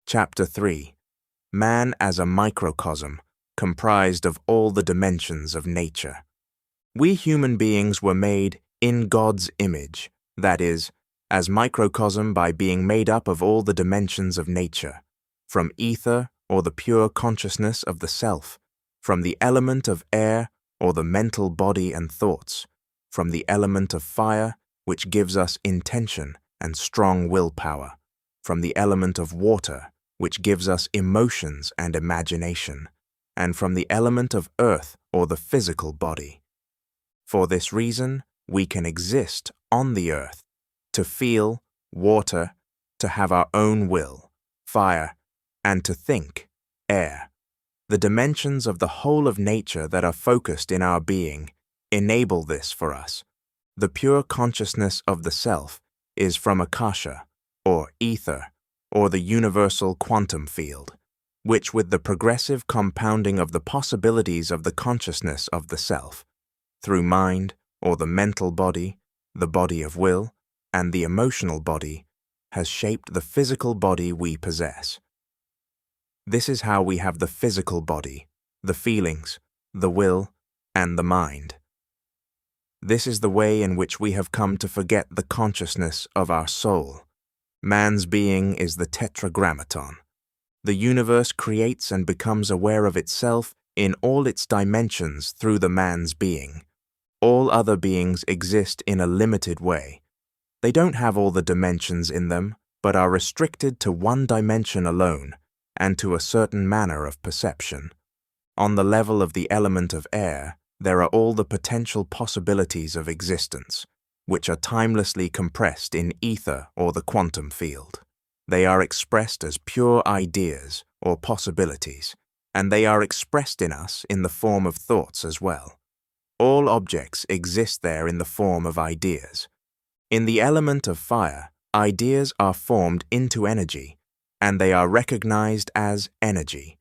Chapter 3. Man as a microcosm, comprised of all the dimensions of nature. We human beings were made in God's image, that is, as microcosm by being made up of all the dimensions of nature, from ether or the pure consciousness of the self, from the element of air or the mental body and thoughts, from the element of fire which gives us intention and strong willpower, from the element of water which gives us emotions and imagination, and from the element of earth or the physical body. For this reason, we can exist on the earth, to feel, water, to have our own will, fire, and to think, air. The dimensions of the whole of nature that are focused in our being enable this for us. The pure consciousness of the self is from akasha, or ether, or the universal quantum field, which with the progressive compounding of the possibilities of the consciousness of the self, through mind or the mental body, the body of will, and the emotional body, has shaped the physical body we possess. This is how we have the physical body, the feelings, the will, and the mind. This is the way in which we have come to forget the consciousness of our soul. Man's being is the tetragrammaton. The universe creates and becomes aware of itself in all its dimensions through the man's being. All other beings exist in a limited way. They don't have all the dimensions in them, but are restricted to one dimension alone and to a certain manner of perception. On the level of the element of air, there are all the potential possibilities of existence, which are timelessly compressed in ether or the quantum field. They are expressed as pure ideas or possibilities, and they are expressed in us in the form of thoughts as well. All objects exist there in the form of ideas. In the element of fire, ideas are formed into energy, and they are recognized as energy.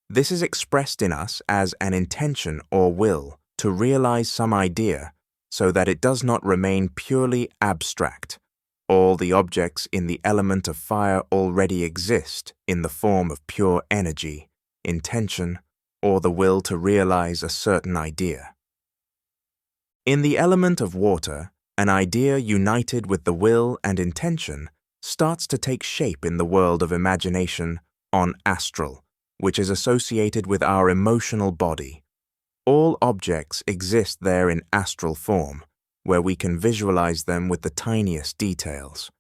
This is expressed in us as an intention or will to realize some idea, so that it does not remain purely abstract. All the objects in the element of fire already exist in the form of pure energy, intention, or the will to realize a certain idea. In the element of water, an idea united with the will and intention starts to take shape in the world of imagination on astral, which is associated with our emotional body. All objects exist there in astral form, where we can visualize them with the tiniest details.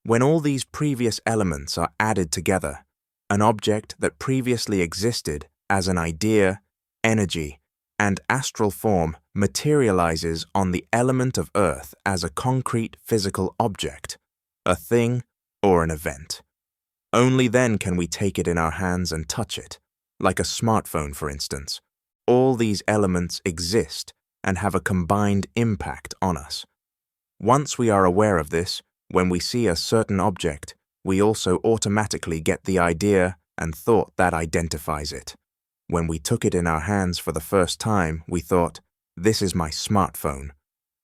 When all these previous elements are added together, an object that previously existed as an idea, energy, and astral form materializes on the element of earth as a concrete physical object, a thing or an event. Only then can we take it in our hands and touch it, like a smartphone, for instance. All these elements exist and have a combined impact on us. Once we are aware of this, when we see a certain object, we also automatically get the idea and thought that identifies it. When we took it in our hands for the first time, we thought, "This is my smartphone."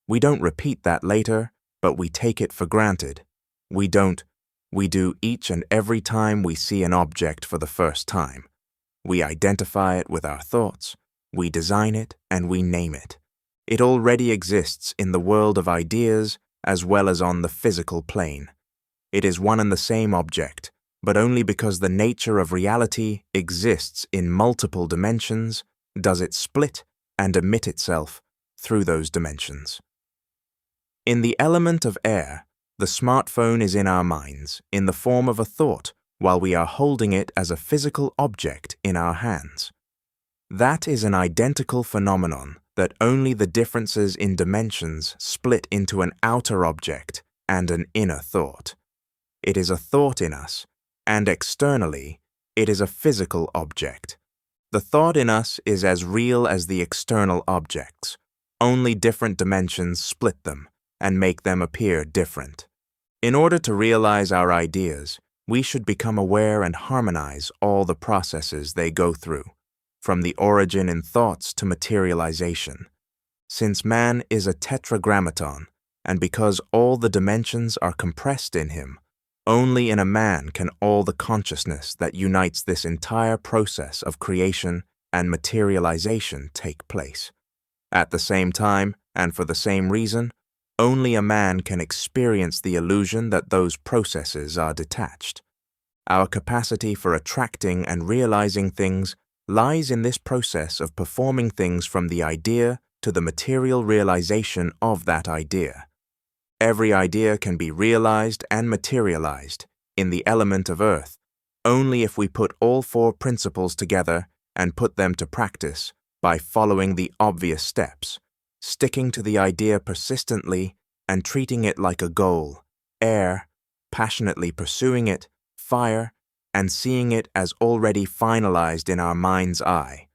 We don't repeat that later, but we take it for granted. We do each and every time we see an object for the first time. We identify it with our thoughts, we design it, and we name it. It already exists in the world of ideas as well as on the physical plane. It is one and the same object, but only because the nature of reality exists in multiple dimensions does it split and emit itself through those dimensions. In the element of air, the smartphone is in our minds in the form of a thought while we are holding it as a physical object in our hands. That is an identical phenomenon that only the differences in dimensions split into an outer object and an inner thought. It is a thought in us, and externally, it is a physical object. The thought in us is as real as the external objects. Only different dimensions split them and make them appear different. In order to realize our ideas, we should become aware and harmonize all the processes they go through, from the origin in thoughts to materialization. Since man is a tetragrammaton, and because all the dimensions are compressed in him, Only in a man can all the consciousness that unites this entire process of creation and materialization take place. At the same time, and for the same reason, only a man can experience the illusion that those processes are detached. Our capacity for attracting and realizing things lies in this process of performing things from the idea to the material realization of that idea. Every idea can be realized and materialized in the element of earth only if we put all four principles together and put them to practice by following the obvious steps, sticking to the idea persistently and treating it like a goal, air, passionately pursuing it, fire, and seeing it as already finalized in our mind's eye,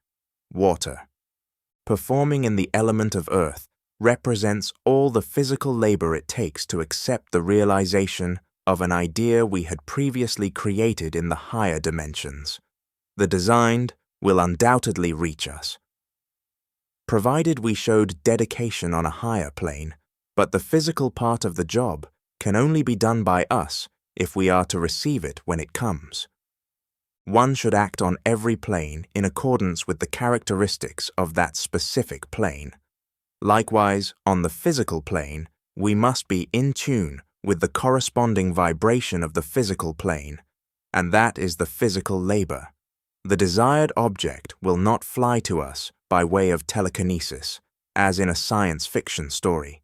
water. Performing in the element of earth represents all the physical labor it takes to accept the realization of an idea we had previously created in the higher dimensions. The designed will undoubtedly reach us, provided we showed dedication on a higher plane, but the physical part of the job can only be done by us if we are to receive it when it comes. One should act on every plane in accordance with the characteristics of that specific plane. Likewise, on the physical plane, we must be in tune with the corresponding vibration of the physical plane, and that is the physical labor. The desired object will not fly to us by way of telekinesis, as in a science fiction story.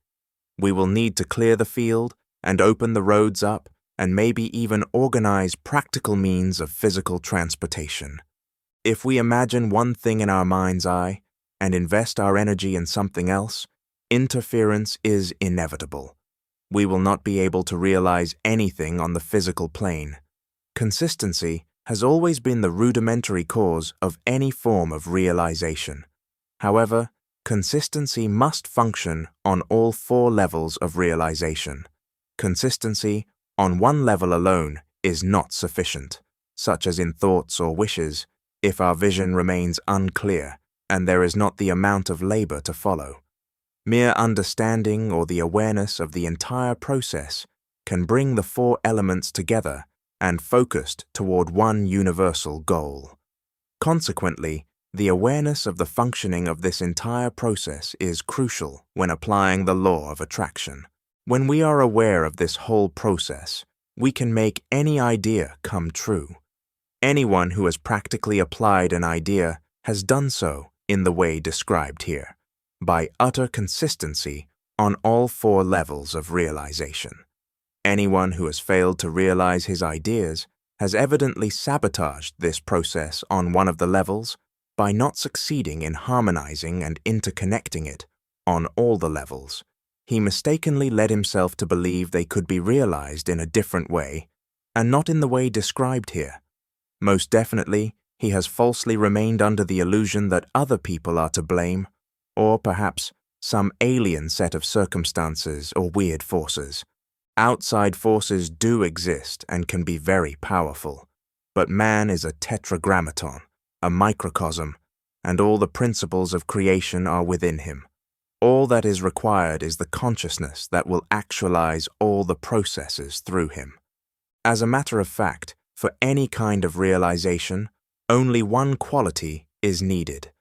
We will need to clear the field and open the roads up and maybe even organize practical means of physical transportation. If we imagine one thing in our mind's eye and invest our energy in something else, interference is inevitable. We will not be able to realize anything on the physical plane. Consistency has always been the rudimentary cause of any form of realization. However, consistency must function on all four levels of realization. Consistency on one level alone is not sufficient, such as in thoughts or wishes, if our vision remains unclear and there is not the amount of labor to follow. Mere understanding or the awareness of the entire process can bring the four elements together and focused toward one universal goal. Consequently, the awareness of the functioning of this entire process is crucial when applying the law of attraction. When we are aware of this whole process, we can make any idea come true. Anyone who has practically applied an idea has done so in the way described here, by utter consistency on all four levels of realization. Anyone who has failed to realize his ideas has evidently sabotaged this process on one of the levels by not succeeding in harmonizing and interconnecting it on all the levels. He mistakenly led himself to believe they could be realized in a different way, and not in the way described here. Most definitely, he has falsely remained under the illusion that other people are to blame, or perhaps some alien set of circumstances or weird forces. Outside forces do exist and can be very powerful, but man is a tetragrammaton, a microcosm, and all the principles of creation are within him. All that is required is the consciousness that will actualize all the processes through him. As a matter of fact, for any kind of realization, only one quality is needed: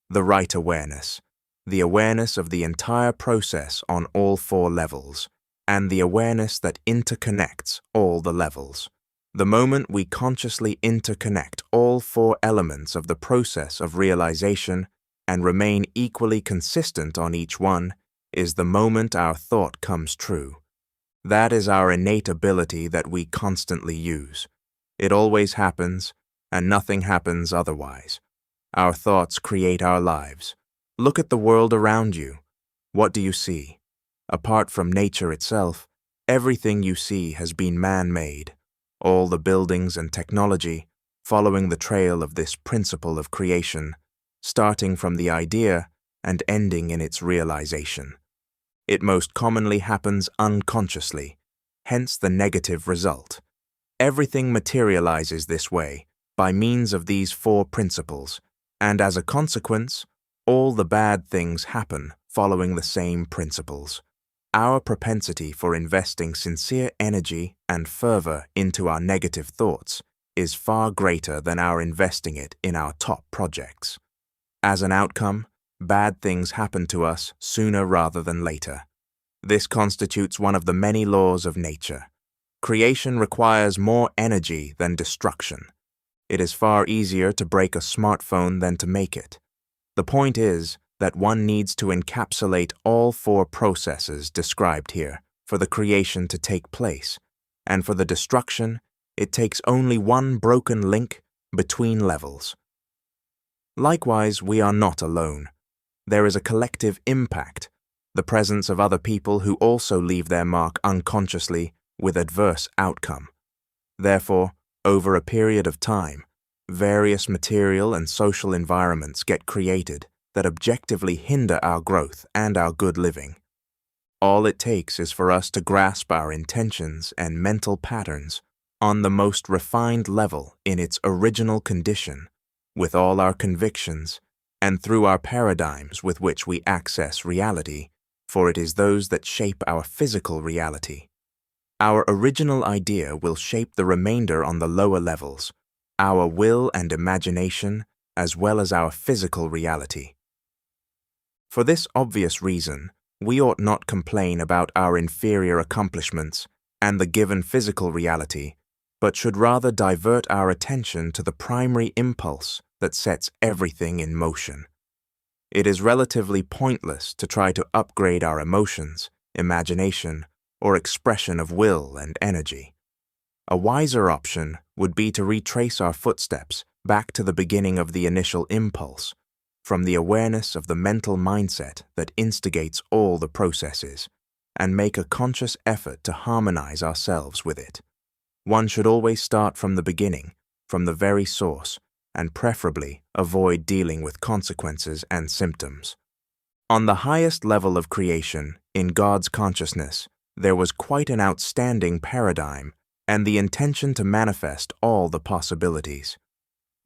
the right awareness, the awareness of the entire process on all four levels, and the awareness that interconnects all the levels. The moment we consciously interconnect all four elements of the process of realization and remain equally consistent on each one is the moment our thought comes true. That is our innate ability that we constantly use. It always happens, and nothing happens otherwise. Our thoughts create our lives. Look at the world around you. What do you see? Apart from nature itself, everything you see has been man-made. All the buildings and technology, following the trail of this principle of creation, starting from the idea and ending in its realization. It most commonly happens unconsciously, hence the negative result. Everything materializes this way, by means of these four principles, and as a consequence, all the bad things happen following the same principles. our propensity for investing sincere energy and fervor into our negative thoughts is far greater than our investing it in our top projects. As an outcome, bad things happen to us sooner rather than later. This constitutes one of the many laws of nature. Creation requires more energy than destruction. It is far easier to break a smartphone than to make it. The point is that one needs to encapsulate all four processes described here for the creation to take place, and for the destruction, it takes only one broken link between levels. Likewise, we are not alone. There is a collective impact, the presence of other people who also leave their mark unconsciously with adverse outcome. Therefore, over a period of time, various material and social environments get created that objectively hinder our growth and our good living. All it takes is for us to grasp our intentions and mental patterns on the most refined level in its original condition, with all our convictions, and through our paradigms with which we access reality, for it is those that shape our physical reality. Our original idea will shape the remainder on the lower levels, our will and imagination, as well as our physical reality. For this obvious reason, we ought not complain about our inferior accomplishments and the given physical reality, but should rather divert our attention to the primary impulse that sets everything in motion. It is relatively pointless to try to upgrade our emotions, imagination, or expression of will and energy. A wiser option would be to retrace our footsteps back to the beginning of the initial impulse, from the awareness of the mental mindset that instigates all the processes, and make a conscious effort to harmonize ourselves with it. One should always start from the beginning, from the very source, and preferably avoid dealing with consequences and symptoms. On the highest level of creation, in God's consciousness, there was quite an outstanding paradigm and the intention to manifest all the possibilities.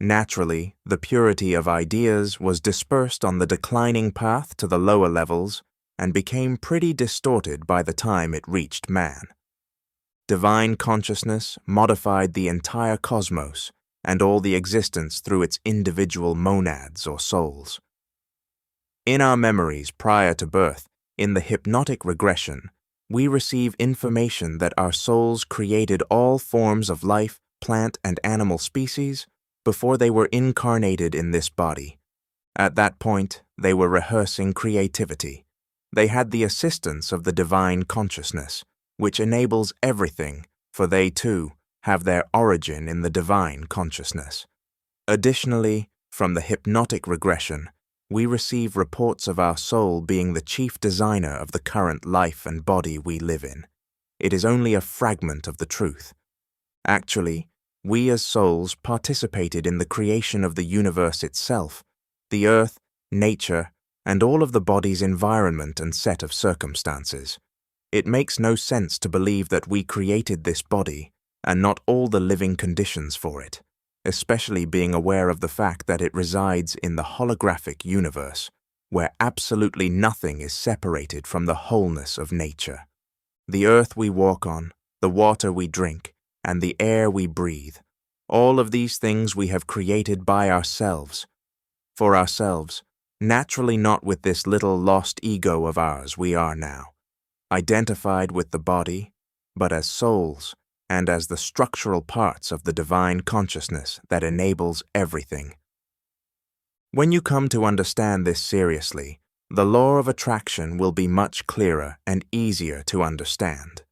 Naturally, the purity of ideas was dispersed on the declining path to the lower levels and became pretty distorted by the time it reached man. Divine consciousness modified the entire cosmos and all the existence through its individual monads or souls. In our memories prior to birth, in the hypnotic regression, we receive information that our souls created all forms of life, plant and animal species before they were incarnated in this body. At that point, they were rehearsing creativity. They had the assistance of the divine consciousness, which enables everything, for they too have their origin in the divine consciousness. Additionally, from the hypnotic regression, we receive reports of our soul being the chief designer of the current life and body we live in. It is only a fragment of the truth. Actually, we as souls participated in the creation of the universe itself, the earth, nature, and all of the body's environment and set of circumstances. It makes no sense to believe that we created this body and not all the living conditions for it, especially being aware of the fact that it resides in the holographic universe, where absolutely nothing is separated from the wholeness of nature. The earth we walk on, the water we drink, and the air we breathe, all of these things we have created by ourselves, for ourselves, naturally not with this little lost ego of ours we are now, identified with the body, but as souls, and as the structural parts of the divine consciousness that enables everything. When you come to understand this seriously, the law of attraction will be much clearer and easier to understand.